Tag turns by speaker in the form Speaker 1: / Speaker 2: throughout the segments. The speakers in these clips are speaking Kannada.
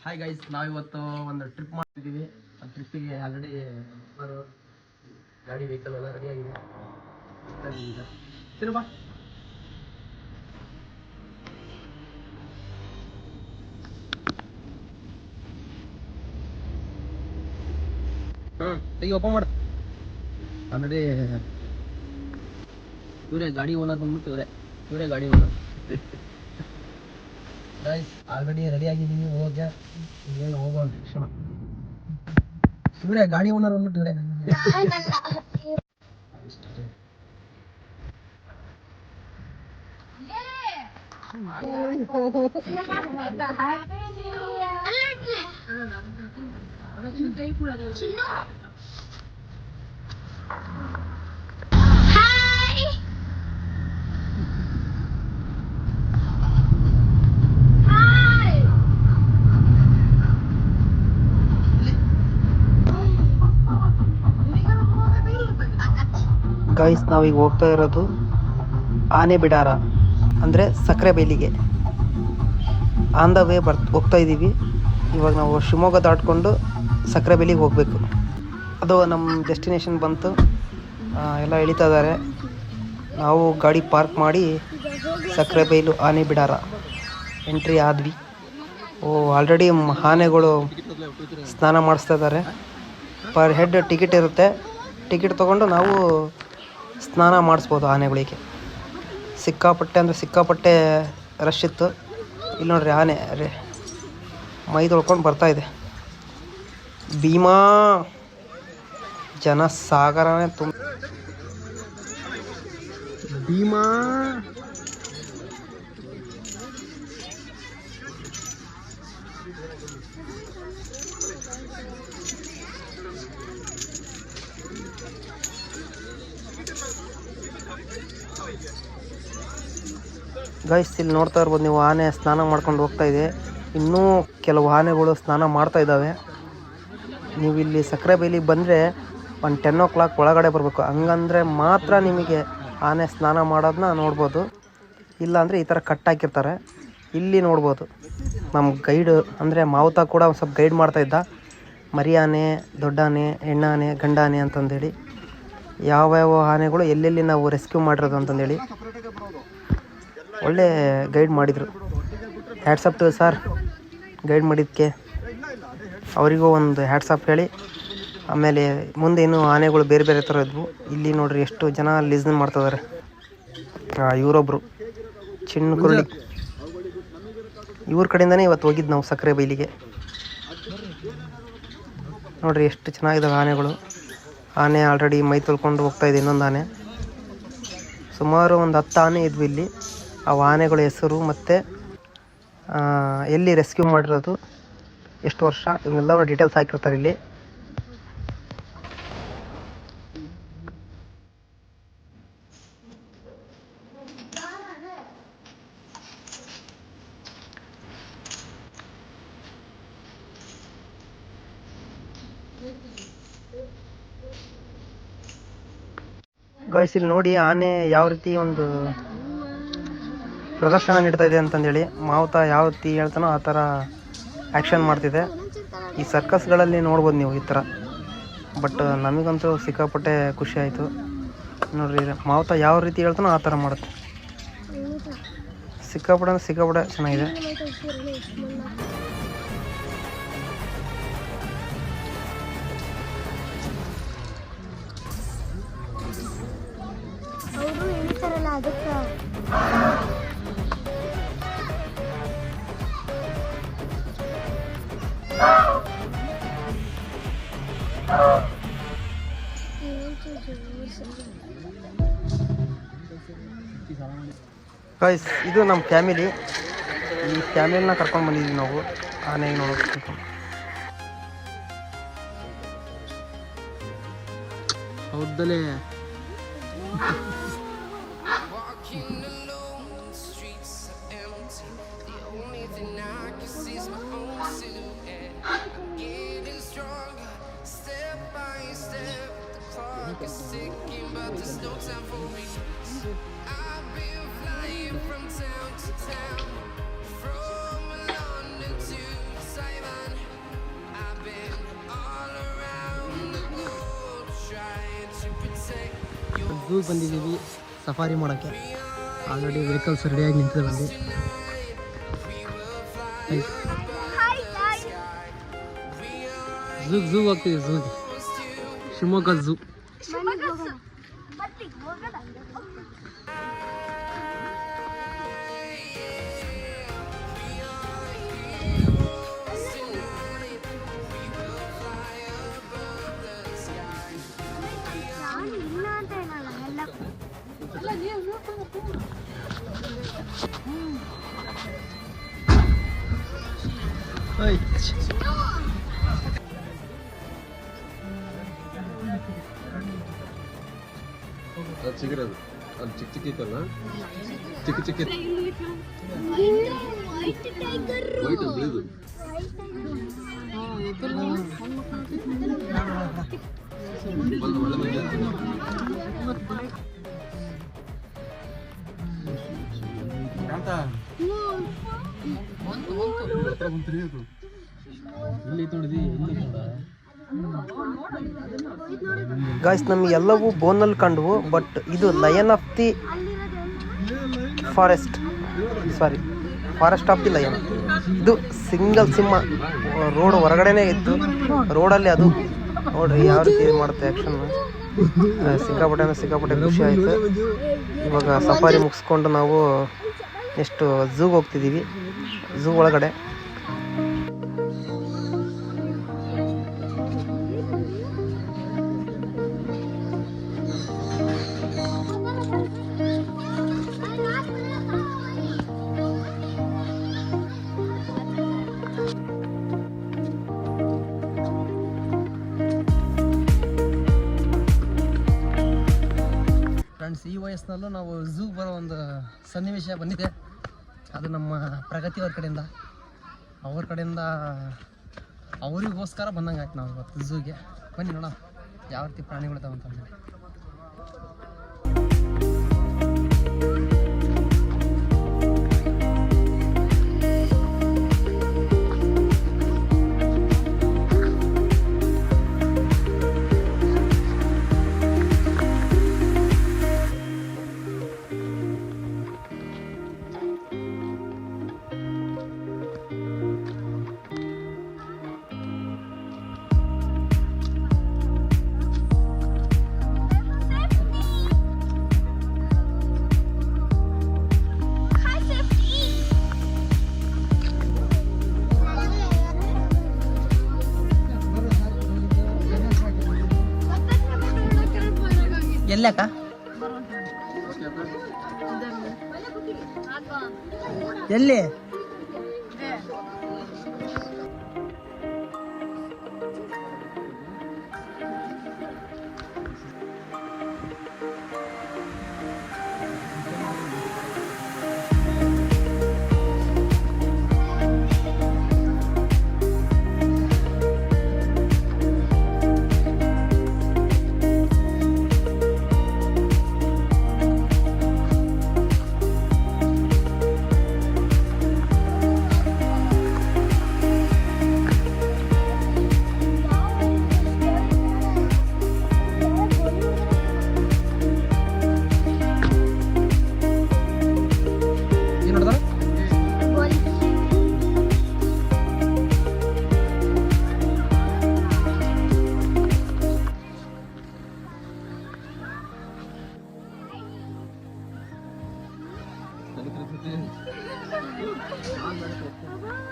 Speaker 1: ಹಾಯ್ ಗೈಸ್, ನಾವಿವತ್ತು ಒಂದು ಟ್ರಿಪ್ ಮಾಡ್ತಿದ್ದೀವಿ. ಆ ಟ್ರಿಪ್ಪಿಗೆ ಆಲ್ರೆಡಿ ಗಾಡಿ ವೆಹಿಕಲ್ ಎಲ್ಲ ರೆಡಿ ಆಗಿದೆ. ತಿರುಬಾ ತೆಗಿ, ಓಪನ್ ಮಾಡು. ಆಲ್ರೆಡಿ ಇವರೇ ಗಾಡಿ ಓನರ್ ಬಂದ್ಬಿಟ್ಟು ಇವರೇ ಗಾಡಿ ಓನರ್. ಗೈಸ್ ಆಲ್ರೆಡಿ ರೆಡಿ ಆಗಿದ್ದೀವಿ. ಹೋಗೋಣ ಕ್ಷಣ. ಇವರೇ ಗಾಡಿ ಓನರ್ ಬಂದ್ಬಿಟ್ಟು ಇವರೇ. ಗೈಸ್, ನಾವೀಗ ಹೋಗ್ತಾ ಇರೋದು ಆನೆ ಬಿಡಾರ ಅಂದರೆ ಸಕ್ಕರೆ ಬೈಲಿಗೆ ಆನ್ ದ ವೇ ಹೋಗ್ತಾ ಇದ್ದೀವಿ. ಇವಾಗ ನಾವು ಶಿವಮೊಗ್ಗ ದಾಟ್ಕೊಂಡು ಸಕ್ಕರೆ ಬೈಲಿಗೆ ಹೋಗಬೇಕು. ಅದು ನಮ್ಮ ಡೆಸ್ಟಿನೇಷನ್ ಬಂತು. ಎಲ್ಲ ಇಳಿತಾ ಇದ್ದಾರೆ. ನಾವು ಗಾಡಿ ಪಾರ್ಕ್ ಮಾಡಿ ಸಕ್ಕರೆ ಬೈಲು ಆನೆ ಬಿಡಾರ ಎಂಟ್ರಿ ಆದ್ವಿ. ಆಲ್ರೆಡಿ ಆನೆಗಳು ಸ್ನಾನ ಮಾಡಿಸ್ತಾ ಇದ್ದಾರೆ. ಪರ್ ಹೆಡ್ ಟಿಕೆಟ್ ಇರುತ್ತೆ. ಟಿಕೆಟ್ ತೊಗೊಂಡು ನಾವು ಸ್ನಾನ ಮಾಡಿಸ್ಬೋದು ಆನೆಗಳಿಗೆ. ಸಿಕ್ಕಾಪಟ್ಟೆ ರಶ್ ಇತ್ತು. ಇಲ್ಲಿ ನೋಡ್ರಿ, ಆನೆ ಮೈ ತೊಳ್ಕೊಂಡು ಬರ್ತಾಯಿದೆ. ಭೀಮಾ ಜನ ಸಾಗರನೇ ತುಂಬ. ಭೀಮಾ ಗೈಸ್, ಇಲ್ಲಿ ನೋಡ್ತಾ ಇರ್ಬೋದು ನೀವು, ಆನೆ ಸ್ನಾನ ಮಾಡ್ಕೊಂಡು ಹೋಗ್ತಾ ಇದೆ. ಇನ್ನೂ ಕೆಲವು ಆನೆಗಳು ಸ್ನಾನ ಮಾಡ್ತಾ ಇದ್ದಾವೆ. ನೀವು ಇಲ್ಲಿ ಸಕ್ಕರೆ ಬೈಲಿಗೆ ಬಂದರೆ ಒಂದು 10 o'clock ಒಳಗಡೆ ಬರಬೇಕು. ಹಂಗಂದರೆ ಮಾತ್ರ ನಿಮಗೆ ಆನೆ ಸ್ನಾನ ಮಾಡೋದನ್ನ ನೋಡ್ಬೋದು. ಇಲ್ಲಾಂದರೆ ಈ ಥರ ಕಟ್ ಹಾಕಿರ್ತಾರೆ. ಇಲ್ಲಿ ನೋಡ್ಬೋದು ನಮ್ಮ ಗೈಡ್ ಅಂದರೆ ಮಾವುತ ಕೂಡ ಒಂದು ಸ್ವಲ್ಪ ಗೈಡ್ ಮಾಡ್ತಾಯಿದ್ದ. ಮರಿ ಆನೆ, ದೊಡ್ಡ ಆನೆ, ಹೆಣ್ಣಾನೆ, ಗಂಡ ಆನೆ ಅಂತಂದೇಳಿ ಯಾವ್ಯಾವ ಆನೆಗಳು ಎಲ್ಲೆಲ್ಲಿ ನಾವು ರೆಸ್ಕ್ಯೂ ಮಾಡಿರೋದು ಅಂತಂದೇಳಿ ಒಳ್ಳೆ ಗೈಡ್ ಮಾಡಿದರು. ಹ್ಯಾಟ್ಸಪ್ ಟು ಸರ್, ಗೈಡ್ ಮಾಡಿದ್ದಕ್ಕೆ ಅವರಿಗೂ ಒಂದು ಹ್ಯಾಟ್ಸಪ್ ಹೇಳಿ. ಆಮೇಲೆ ಮುಂದೇನು ಆನೆಗಳು ಬೇರೆ ಬೇರೆ ಥರ ಇದ್ವು. ಇಲ್ಲಿ ನೋಡ್ರಿ ಎಷ್ಟು ಜನ ಲಿಸ್ನ್ ಮಾಡ್ತಿದ್ದಾರೆ. ಇವರೊಬ್ಬರು ಚಿನ್ನ ಕುರುಳಿ, ಇವ್ರ ಕಡೆಯಿಂದನೇ ಇವತ್ತು ಹೋಗಿದ್ದು ನಾವು ಸಕ್ಕರೆ ಬೈಲಿಗೆ. ನೋಡ್ರಿ ಎಷ್ಟು ಚೆನ್ನಾಗಿದ್ದಾವೆ ಆನೆಗಳು. ಆನೆ ಆಲ್ರೆಡಿ ಮೈ ತೊಳ್ಕೊಂಡು ಹೋಗ್ತಾಯಿದೆ. ಇನ್ನೊಂದು ಆನೆ, ಸುಮಾರು ಒಂದು 10 ಆನೆ ಇದ್ವು ಇಲ್ಲಿ. ಆ ಆನೆಗಳ ಹೆಸರು ಮತ್ತು ಎಲ್ಲಿ ರೆಸ್ಕ್ಯೂ ಮಾಡಿರೋದು, ಎಷ್ಟು ವರ್ಷ, ಇವನ್ನೆಲ್ಲ ಡೀಟೇಲ್ಸ್ ಹಾಕಿರ್ತಾರೆ ಇಲ್ಲಿ. ಗೈಸ್, ಇಲ್ಲಿ ನೋಡಿ ಆನೆ ಯಾವ ರೀತಿ ಒಂದು ಪ್ರದರ್ಶನ ನೀಡ್ತಾ ಇದೆ ಅಂತಂದೇಳಿ. ಮಾವುತ ಯಾವ ರೀತಿ ಹೇಳ್ತಾನೋ ಆ ಥರ ಆ್ಯಕ್ಷನ್ ಮಾಡ್ತಿದೆ. ಈ ಸರ್ಕಸ್ಗಳಲ್ಲಿ ನೋಡ್ಬೋದು ನೀವು ಈ ಥರ. ಬಟ್ ನಮಗಂತೂ ಸಿಕ್ಕಾಪಟ್ಟೆ ಖುಷಿ ಆಯಿತು. ನೋಡ್ರಿ, ಮಾವುತ ಯಾವ ರೀತಿ ಹೇಳ್ತಾನೋ ಆ ಥರ ಮಾಡುತ್ತೆ. ಸಿಕ್ಕಾಪಟ್ಟೆ ಚೆನ್ನಾಗಿದೆ. ಗೈಸ್, ಇದು ನಮ್ಮ ಫ್ಯಾಮಿಲಿ. ಈ ಫ್ಯಾಮಿಲಿನ ಕರ್ಕೊಂಡು ಬಂದಿದ್ದೀವಿ ನಾವು ಆನೆ ನೋಡೋಕ್ಕೆ. ಹೌದಲೇ
Speaker 2: From town to town, from London to Taiwan.
Speaker 1: ಝೂಗೆ ಬಂದಿದ್ದೀವಿ ಸಫಾರಿ ಮಾಡೋಕ್ಕೆ. ಆಲ್ರೆಡಿ ವೆಹಿಕಲ್ಸ್ ರೆಡಿಯಾಗಿ ನಿಂತಿದೆ ಬಂದು. ಝೂಗೆ ಹೋಗ್ತೀವಿ. ಝೂಗೆ ಶಿವಮೊಗ್ಗ ಝೂ.
Speaker 2: ಅದು ಚಿಗಿರೋದು ಅದು ಚಿಕ್ಕ ಚಿಕ್ಕ ಇತ್ತಲ್ಲ, ಚಿಕ್ಕ ಚಿಕ್ಕ ವೈಟ್ ಅದು ಇದು. ಒಳ್ಳೆ ಮನೆ
Speaker 1: ಗಾಯ್ಸ್, ನಮಗೆ ಎಲ್ಲವೂ ಬೋನಲ್ಲಿ ಕಂಡವು. ಬಟ್ ಇದು lion of the forest of the lion. ಇದು ಸಿಂಗಲ್ ಸಿಂಹ ರೋಡ್ ಹೊರಗಡೆನೇ ಇತ್ತು. ರೋಡಲ್ಲಿ ಅದು ನೋಡ್ರಿ ಯಾವ ರೀತಿ ಮಾಡುತ್ತೆ ಆ್ಯಕ್ಷನ್. ಸಿಕ್ಕಾಪಟ್ಟೆ ಖುಷಿ ಆಯಿತು. ಇವಾಗ ಸಫಾರಿ ಮುಗಿಸ್ಕೊಂಡು ನಾವು ನೆಕ್ಸ್ಟ್ ಝೂಗೆ ಹೋಗ್ತಿದ್ದೀವಿ. ಝೂ ಒಳಗಡೆ ಫ್ರೆಂಡ್ಸ್, ಈ ವಯಸ್ಸಿನಲ್ಲೂ ನಾವು ಝೂಗೆ ಬರೋ ಒಂದು ಸನ್ನಿವೇಶ ಬಂದಿದೆ. ಅದು ನಮ್ಮ ಪ್ರಗತಿ ಅವ್ರ ಕಡೆಯಿಂದ ಅವರಿಗೋಸ್ಕರ ಬಂದಂಗೆ ಆಯ್ತು ನಾವು ಇವತ್ತು ಝೂಗೆ. ಬನ್ನಿ ನೋಡೋಣ ಯಾವ ರೀತಿ ಪ್ರಾಣಿಗಳಿದಾವೆ ಅಂತಂದರೆ. ಎಲ್ಲಕ್ಕ ಎಲ್ಲಿ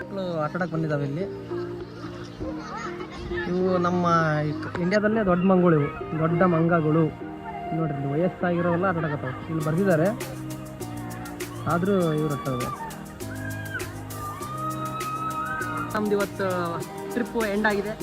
Speaker 1: ಮಕ್ಕಳು ಆಟಾಡಕ್ಕೆ ಬಂದಿದ್ದಾವೆ ಇಲ್ಲಿ. ಇವು ನಮ್ಮ ಇಂಡಿಯಾದಲ್ಲೇ ದೊಡ್ಡ ಮಂಗಗಳು, ಇವು ದೊಡ್ಡ ಮಂಗಗಳು ನೋಡ್ರಿ. ಇಲ್ಲಿ ವಯಸ್ಸಾಗಿರೋವೆಲ್ಲ ಆಟಾಡಕತ್ತಾವೆ. ಇಲ್ಲಿ ಬರ್ದಿದ್ದಾರೆ, ಆದರೂ ಇವ್ರು ಆಡ್ತಾವೆ. ನಮ್ದು ಇವತ್ತು ಟ್ರಿಪ್ಪು ಎಂಡ್ ಆಗಿದೆ.